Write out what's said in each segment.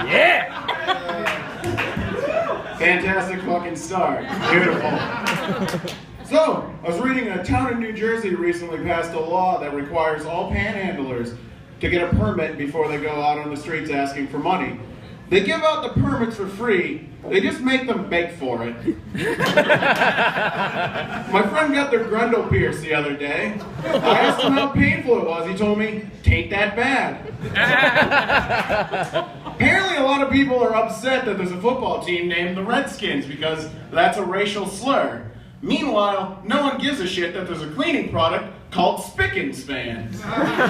Yeah! Fantastic fucking start. Beautiful. So, I was reading a town in New Jersey recently passed a law that requires all panhandlers to get a permit before they go out on the streets asking for money. They give out the permits for free, they just make them beg for it. My friend got their grundle pierced the other day. I asked him how painful it was. He told me, "Tain't that bad." Apparently a lot of people are upset that there's a football team named the Redskins because that's a racial slur. Meanwhile, no one gives a shit that there's a cleaning product called Spick and Span.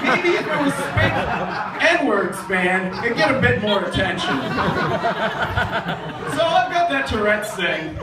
Maybe if it was Spick N-word Span, it'd get a bit more attention. So I've got that Tourette's thing.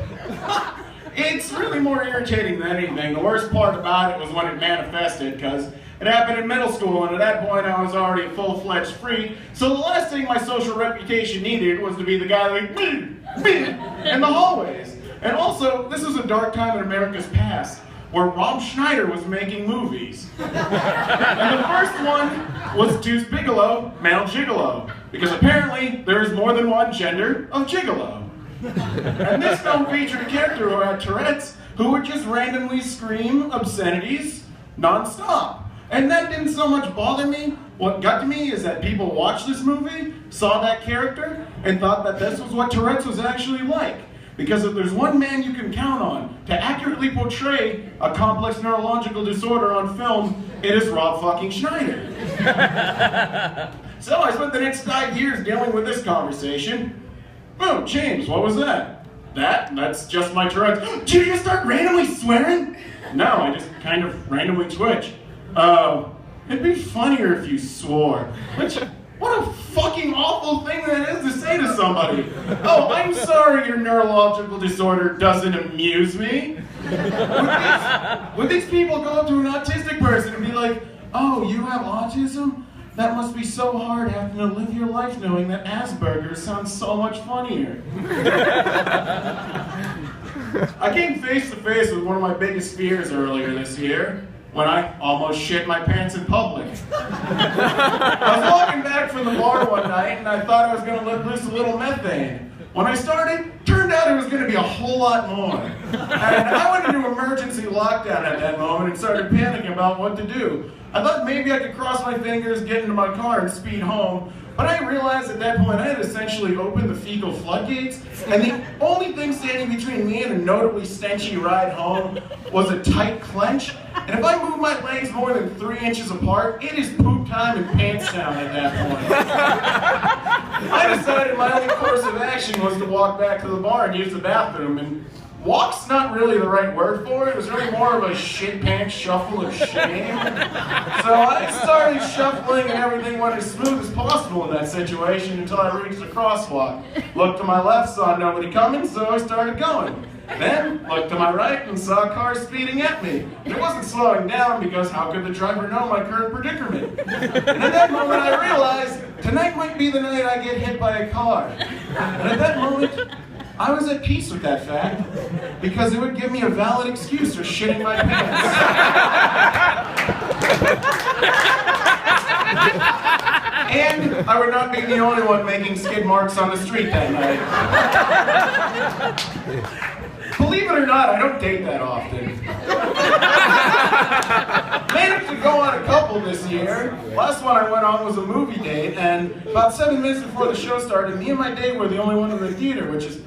It's really more irritating than anything. The worst part about it was when it manifested, because it happened in middle school, and at that point I was already a full-fledged freak, so the last thing my social reputation needed was to be the guy like, in the hallways. And also, this was a dark time in America's past, where Rob Schneider was making movies. And the first one was Deuce Bigelow, Male Gigolo, because apparently there is more than one gender of gigolo. And this film featured a character who had Tourette's, who would just randomly scream obscenities non-stop. And that didn't so much bother me. What got to me is that people watched this movie, saw that character, and thought that this was what Tourette's was actually like. Because if there's one man you can count on to accurately portray a complex neurological disorder on film, it is Rob fucking Schneider. So I spent the next 5 years dealing with this conversation. Oh, James, what was that? That's just my Tourette's. Did you just start randomly swearing? No, I just kind of randomly twitch. Oh, it'd be funnier if you swore. What a fucking awful thing that is to say to somebody. Oh, I'm sorry your neurological disorder doesn't amuse me. Would these people go up to an autistic person and be like, "Oh, you have autism? That must be so hard having to live your life knowing that Asperger's sounds so much funnier." I came face to face with one of my biggest fears earlier this year, when I almost shit my pants in public. I was walking back from the bar one night and I thought I was going to let loose a little methane. When I started, turned out it was going to be a whole lot more. And I went into emergency lockdown at that moment and started panicking about what to do. I thought maybe I could cross my fingers, get into my car, and speed home. But I realized at that point I had essentially opened the fecal floodgates, and the only thing standing between me and a notably stenchy ride home was a tight clench. And if I move my legs more than 3 inches apart, it is poop time and pants down at that point. I decided my only course of action was to walk back to the bar and use the bathroom, and walk's not really the right word for it. It was really more of a shit pants shuffle of shame. So I started shuffling and everything went as smooth as possible in that situation until I reached the crosswalk. Looked to my left, saw nobody coming, so I started going. Then looked to my right and saw a car speeding at me. It wasn't slowing down because how could the driver know my current predicament? And at that moment I realized tonight might be the night I get hit by a car. And at that moment, I was at peace with that fact, because it would give me a valid excuse for shitting my pants. And I would not be the only one making skid marks on the street that night. Believe it or not, I don't date that often. Managed to go on a couple this year. Last one I went on was a movie date, and about 7 minutes before the show started, me and my date were the only one in the theater, which is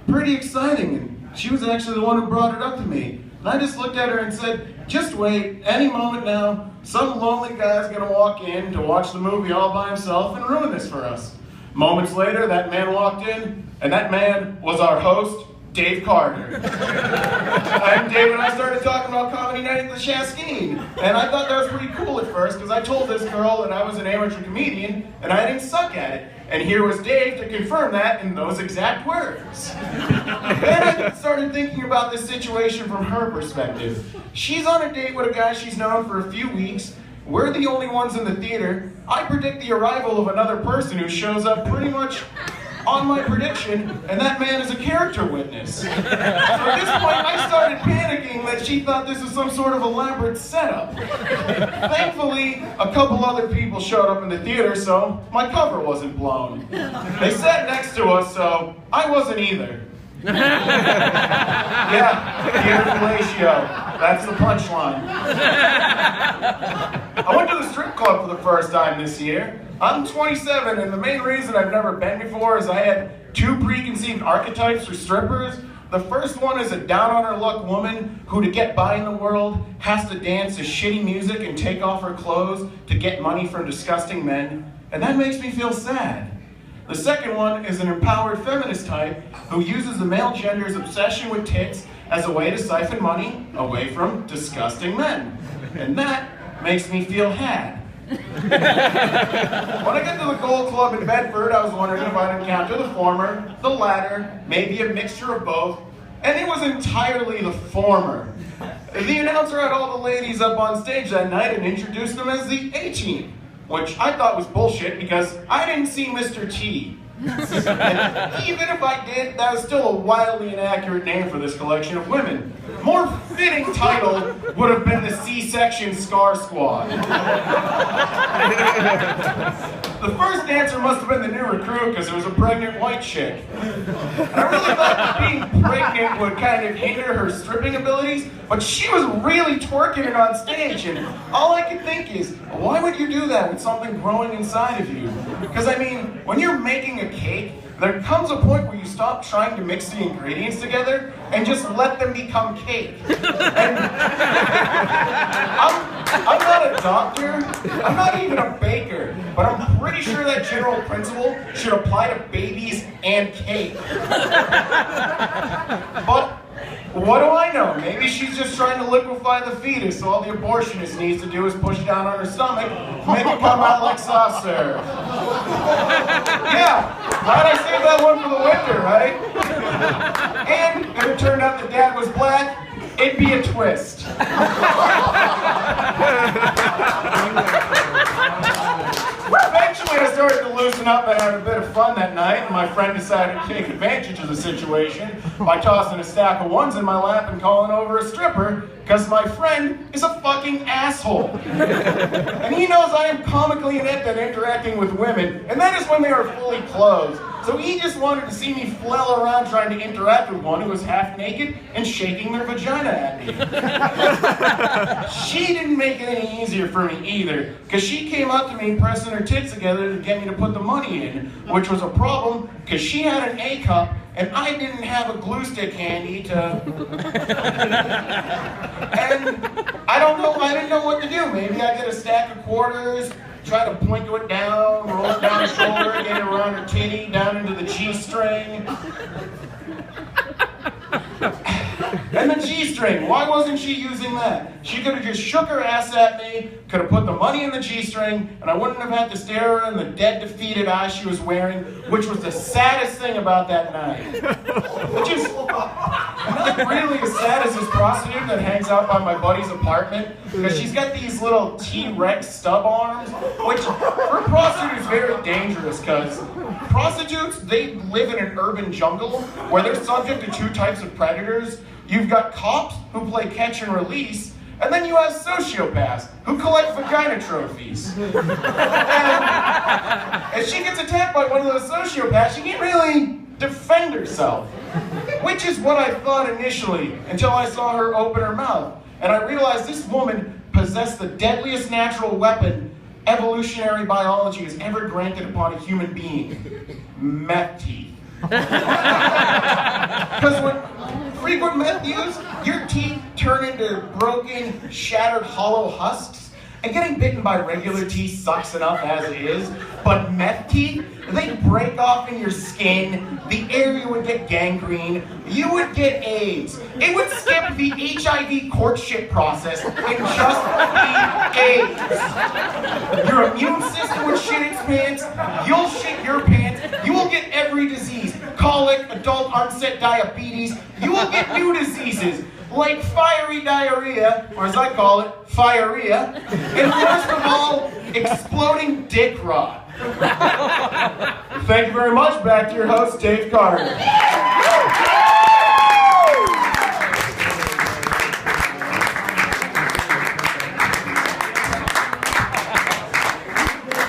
pretty exciting, and she was actually the one who brought it up to me. And I just looked at her and said, "Just wait, any moment now, some lonely guy's gonna walk in to watch the movie all by himself and ruin this for us." Moments later, that man walked in, and that man was our host, Dave Carter. And Dave and I started talking about comedy night at the Chasquine, and I thought that was pretty cool at first, because I told this girl that I was an amateur comedian, and I didn't suck at it. And here was Dave to confirm that in those exact words. Then I started thinking about this situation from her perspective. She's on a date with a guy she's known for a few weeks. We're the only ones in the theater. I predict the arrival of another person who shows up pretty much on my prediction, and that man is a character witness. So at this point, I started panicking that she thought this was some sort of elaborate setup. Thankfully, a couple other people showed up in the theater, so my cover wasn't blown. They sat next to us, so I wasn't either. Yeah, theater fellatio. That's the punchline. I went to the strip club for the first time this year. I'm 27, and the main reason I've never been before is I had two preconceived archetypes for strippers. The first one is a down-on-her-luck woman who, to get by in the world, has to dance to shitty music and take off her clothes to get money from disgusting men, and that makes me feel sad. The second one is an empowered feminist type who uses the male gender's obsession with tits as a way to siphon money away from disgusting men. And that makes me feel had. When I got to the Gold Club in Bedford, I was wondering if I'd encounter the former, the latter, maybe a mixture of both, and it was entirely the former. The announcer had all the ladies up on stage that night and introduced them as the A-Team, which I thought was bullshit because I didn't see Mr. T. And even if I did, that was still a wildly inaccurate name for this collection of women. More fitting title would have been the C-Section Scar Squad. The first dancer must have been the new recruit because it was a pregnant white chick. And I really thought that being pregnant would kind of hinder her stripping abilities, but she was really twerking it on stage, and all I could think is, why would you do that with something growing inside of you? Because I mean, when you're making a cake, there comes a point where you stop trying to mix the ingredients together and just let them become cake. And I'm not a doctor, I'm not even a baker, but I'm pretty sure that general principle should apply to babies and cake. But what do I know? Maybe she's just trying to liquefy the fetus, so all the abortionist needs to do is push down on her stomach, make it come out like soft serve. Yeah, glad I saved that one for the winter, right? And if it turned out that Dad was black, it'd be a twist. Eventually I started to loosen up and have a bit of fun that night, and my friend decided to take advantage of the situation by tossing a stack of ones in my lap and calling over a stripper, because my friend is a fucking asshole. And he knows I am comically inept at interacting with women, and that is when they are fully clothed. So he just wanted to see me flail around trying to interact with one who was half naked and shaking their vagina at me. She didn't make it any easier for me either, because she came up to me pressing her tits together to get me to put the money in, which was a problem because she had an A cup and I didn't have a glue stick handy to... And I didn't know what to do. Maybe I get a stack of quarters, try to point it down, roll it down her shoulder, get it around her titty, down into the G-string. And the G-string, why wasn't she using that? She could have just shook her ass at me, could have put the money in the G-string, and I wouldn't have had to stare her in the dead, defeated eyes she was wearing, which was the saddest thing about that night. Which is not really as sad as this prostitute that hangs out by my buddy's apartment, because she's got these little T-Rex stub arms, which for a prostitute is very dangerous, because prostitutes, they live in an urban jungle where they're subject to two types of predators. You've got cops who play catch and release, and then you have sociopaths who collect vagina trophies. And if she gets attacked by one of those sociopaths, she can't really defend herself. Which is what I thought initially, until I saw her open her mouth. And I realized this woman possessed the deadliest natural weapon evolutionary biology has ever granted upon a human being: meth teeth. Because when frequent meth use, your teeth turn into broken, shattered, hollow husks. And getting bitten by regular teeth sucks enough as it is, but meth teeth, they break off in your skin, the area would get gangrene, you would get AIDS. It would skip the HIV courtship process and just be AIDS. Your immune system would shit its pants, you'll shit your pants, you will get every disease, colic, adult onset diabetes, you will get new diseases, like fiery diarrhea, or as I call it, fireria, and worst of all, exploding dick rot. Thank you very much. Back to your host, Dave Carter.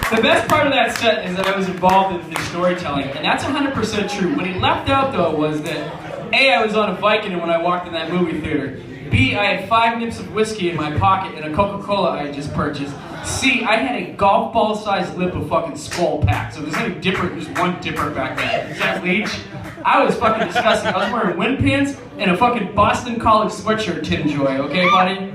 The best part of that set is that I was involved in his storytelling, and that's 100% true. What he left out, though, was that A, I was on a Vicodin when I walked in that movie theater. B, I had 5 nips of whiskey in my pocket and a Coca-Cola I had just purchased. C, I had a golf ball-sized lip of fucking Skull Pack. So there's only Dipper, there's one Dipper back there. Is that Leech? I was fucking disgusting. I was wearing wind pants and a fucking Boston College sweatshirt, Tim Joy, okay, buddy?